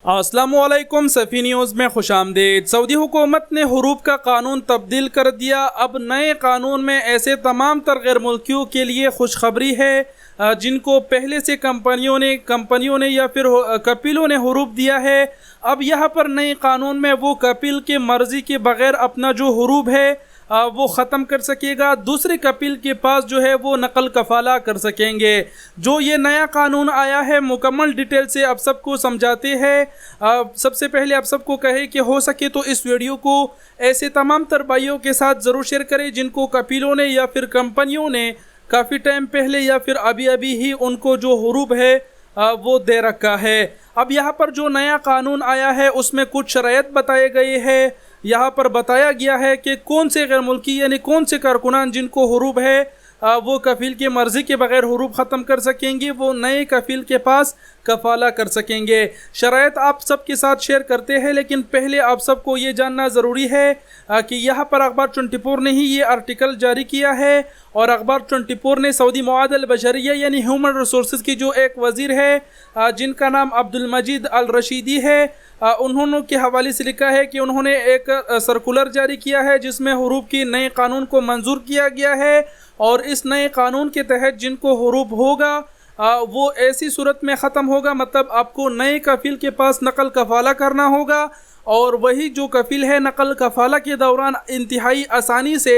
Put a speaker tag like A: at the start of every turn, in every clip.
A: अस्सलामुअलैकुम सफ़ी न्यूज़ में खुशामदीद। सऊदी हुकूमत ने हरूब का कानून तब्दील कर दिया। अब नए कानून में ऐसे तमाम तर गैर मुल्कियों के लिए खुशखबरी है जिनको पहले से कंपनियों ने या फिर कपीलों ने हरूब दिया है। अब यहाँ पर नए कानून में वो कपील के मर्ज़ी के बग़ैर अपना जो हरूब है वो ख़त्म कर सकेगा। दूसरे कपील के पास जो है वो नकल कफ़ाला कर सकेंगे। जो ये नया कानून आया है मुकम्मल डिटेल से आप सबको समझाते हैं। सबसे पहले आप सबको कहे कि हो सके तो इस वीडियो को ऐसे तमाम तर भाइयों के साथ ज़रूर शेयर करें जिनको कपीलों ने या फिर कंपनियों ने काफ़ी टाइम पहले या फिर अभी अभी ही उनको जो हरूब है वो दे रखा है। अब यहाँ पर जो नया कानून आया है उसमें कुछ शराइत बताए गए हैं। यहाँ पर बताया गया है कि कौन से गैर मुल्की यानी कौन से कारकुनान जिनको हरूब है वो कफ़ील के मर्ज़ी के बग़ैर हरूब ख़त्म कर सकेंगे, वो नए कफ़ील के पास कफ़ाला कर सकेंगे। शराइत आप सब के साथ शेयर करते हैं, लेकिन पहले आप सबको ये जानना ज़रूरी है कि यहाँ पर अखबार 24 ने ही ये आर्टिकल जारी किया है। और अखबार 24 ने सऊदी मुआदल बशरिया यानी ह्यूमन रिसोर्स की जो एक वज़ीर है जिनका नाम अब्दुल मजीद अल रशीदी है, उन्होंने के हवाले से लिखा है कि उन्होंने एक सर्कुलर जारी किया है जिसमें हरूब के नए कानून को मंजूर किया गया है। और इस नए कानून के तहत जिनको हरूब होगा वो ऐसी सूरत में ख़त्म होगा, मतलब आपको नए कफ़ील के पास नकल कफ़ाला करना होगा और वही जो कफ़ील है नकल कफ़ाला के दौरान इंतहाई आसानी से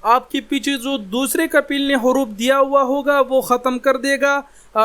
A: आपके पीछे जो दूसरे कफ़ील ने हरूब दिया हुआ होगा वो ख़त्म कर देगा।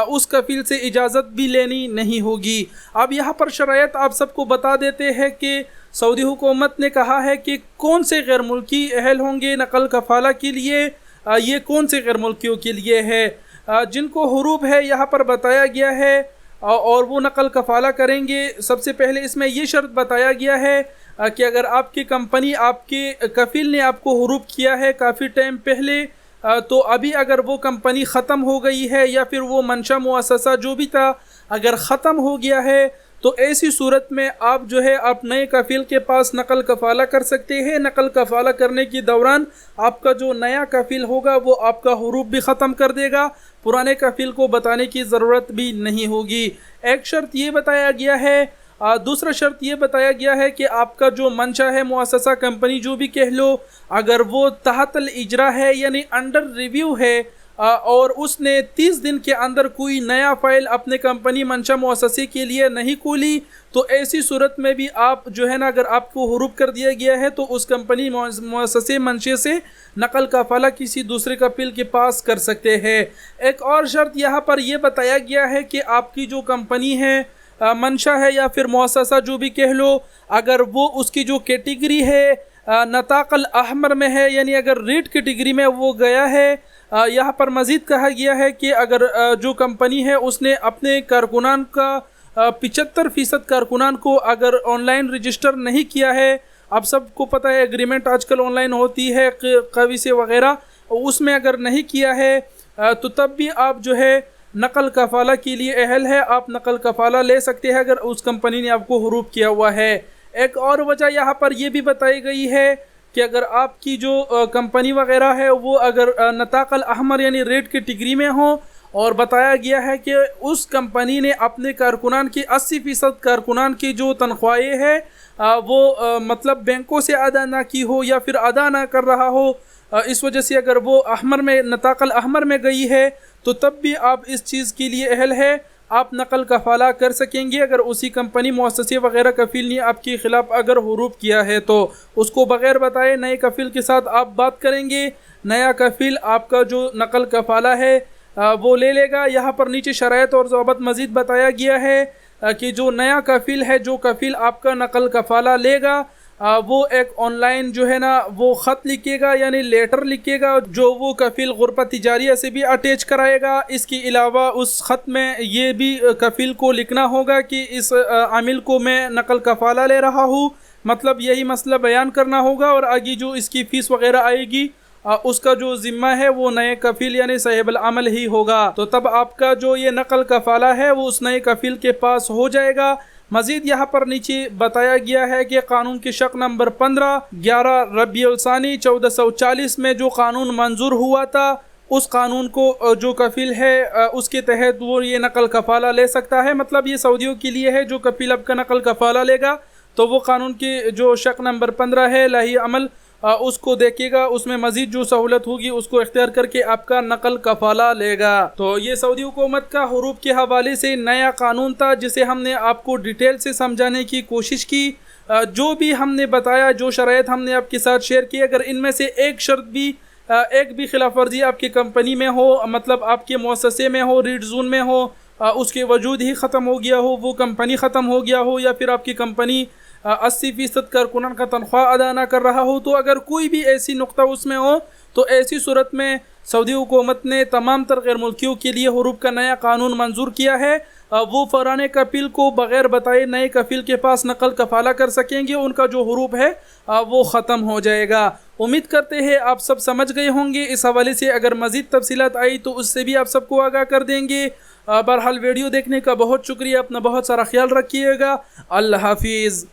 A: उस कफ़ील से इजाज़त भी लेनी नहीं होगी। अब यहाँ पर शराइत आप सबको बता देते हैं कि सऊदी हुकूमत ने कहा है कि कौन से गैर मुल्की अहल होंगे नकल कफ़ाला के लिए। ये कौन से गैर मुल्कियों के लिए है जिनको हरूब है यहाँ पर बताया गया है और वो नकल कफ़ाला करेंगे। सबसे पहले इसमें ये शर्त बताया गया है कि अगर आपकी कंपनी आपके कफ़ील ने आपको हरूब किया है काफ़ी टाइम पहले, तो अभी अगर वो कंपनी ख़त्म हो गई है या फिर वो मंशा मुअस्ससा जो भी था अगर ख़त्म हो गया है, तो ऐसी सूरत में आप जो है आप नए कफ़ील के पास नकल कफ़ाला कर सकते हैं। नकल कफ़ाला करने के दौरान आपका जो नया कफ़ील होगा वो आपका हरूब भी ख़त्म कर देगा, पुराने कफ़ील को बताने की ज़रूरत भी नहीं होगी। एक शर्त ये बताया गया है। दूसरा शर्त ये बताया गया है कि आपका जो मंशा है मुअस्ससा कंपनी जो भी कह लो, अगर वो तहतल इजरा है यानी अंडर रिव्यू है और उसने 30 दिन के अंदर कोई नया फ़ाइल अपने कंपनी मंशा मुअस्ससे के लिए नहीं खोली, तो ऐसी सूरत में भी आप जो है ना अगर आपको हरूब कर दिया गया है तो उस कंपनी मुअस्ससे मंशे से नकल कफ़ाला किसी दूसरे कफ़ील के पास कर सकते हैं। एक और शर्त यहाँ पर यह बताया गया है कि आपकी जो कंपनी है मंशा है या फिर मुअस्ससा जो भी कह लो, अगर वो उसकी जो कैटेगरी है नताक़ल अहमर में है यानी अगर रेड कैटेगरी में वो गया है। यहाँ पर मज़ीद कहा गया है कि अगर जो कंपनी है उसने अपने कारकुनान का 75% कारकुनान को अगर ऑनलाइन रजिस्टर नहीं किया है, आप सबको पता है एग्रीमेंट आजकल ऑनलाइन होती है कवी से वगैरह, उसमें अगर नहीं किया है तो तब भी आप जो है नकल कफ़ाला के लिए अहल है, आप नकल कफ़ाला ले सकते हैं अगर उस कंपनी ने आपको हरूब किया हुआ है। एक और वजह यहाँ पर यह भी बताई गई है कि अगर आपकी जो कंपनी वगैरह है वो अगर नताक़ल अहमर यानी रेड कैटेगरी में हो और बताया गया है कि उस कंपनी ने अपने कारकुनान की 80% कारकुनान की जो तनख्वाहें है वो मतलब बैंकों से अदा ना की हो या फिर अदा ना कर रहा हो, इस वजह से अगर वो अहमर में नताक़ल अहमर में गई है तो तब भी आप इस चीज़ के लिए अहल है, आप नकल कफ़ाला कर सकेंगे। अगर उसी कंपनी मुअस्ससे वगैरह कफ़ील ने आपके ख़िलाफ़ अगर हरूब किया है तो उसको बग़ैर बताए नए कफ़ील के साथ आप बात करेंगे, नया कफ़ील आपका जो नकल कफ़ाला है वो ले लेगा। यहाँ पर नीचे शराइत और ज़वाबत मज़ीद बताया गया है कि जो नया कफ़ील है जो कफ़ील आपका नकल कफ़ाला लेगा वो एक ऑनलाइन जो है ना वो ख़त लिखेगा यानी लेटर लिखेगा जो वो कफ़ील गुरबत तिजारिया से भी अटैच कराएगा। इसके अलावा उस ख़त में ये भी कफ़ील को लिखना होगा कि इस आमिल को मैं नकल कफ़ाला ले रहा हूँ, मतलब यही मसला बयान करना होगा और आगे जो इसकी फ़ीस वगैरह आएगी उसका जो ज़िम्मा है वो नए कफ़ील यानी साहिबुल अमल ही होगा। तो तब आपका जो ये नकल कफ़ाला है वो उस नए कफ़ील के पास हो जाएगा। मज़ीद यहाँ पर नीचे बताया गया है कि कानून के शक नंबर 15 11 रबीउल सानी 1440 में जो कानून मंजूर हुआ था उस कानून को जो कफ़ील है उसके तहत वो ये नकल कफ़ाला ले सकता है। मतलब ये सऊदियों के लिए है, जो कफ़ील आपका नकल कफ़ाला लेगा तो वो कानून के जो शक नंबर 15 है लाही अमल उसको देखेगा, उसमें मज़ीद जो सहूलत होगी उसको इख्तियार करके आपका नकल कफ़ाला लेगा। तो ये सऊदी हुकूमत का हुरूफ के हवाले से नया कानून था जिसे हमने आपको डिटेल से समझाने की कोशिश की। जो भी हमने बताया, जो शराइत हमने आपके साथ शेयर की, अगर इनमें से एक शर्त भी एक भी खिलाफ वर्जी आपकी कंपनी में हो, मतलब आपके मुअस्ससे में हो, रीड जोन में हो, उसके वजूद ही ख़त्म हो गया हो, वो कंपनी ख़त्म हो गया हो, या फिर आपकी कंपनी 80% कारकुनान का तनख्वाह अदा ना कर रहा हो, तो अगर कोई भी ऐसी नुक्ता उसमें हो तो ऐसी सूरत में सऊदी हुकूमत ने तमाम तर गैर मुल्कियों के लिए हुरूफ का नया कानून मंजूर किया है। वो फराने कफील को बग़ैर बताए नए कफील के पास नकल कफ़ाला कर सकेंगे, उनका जो हुरूफ है वो ख़त्म हो जाएगा। उम्मीद करते हैं आप सब समझ गए होंगे। इस हवाले से अगर मज़ीद तफसीलात आई तो उससे भी आप सबको आगाह कर देंगे। बहरहाल वीडियो देखने का बहुत शुक्रिया, अपना बहुत सारा ख्याल रखिएगा। अल्लाह हाफिज़।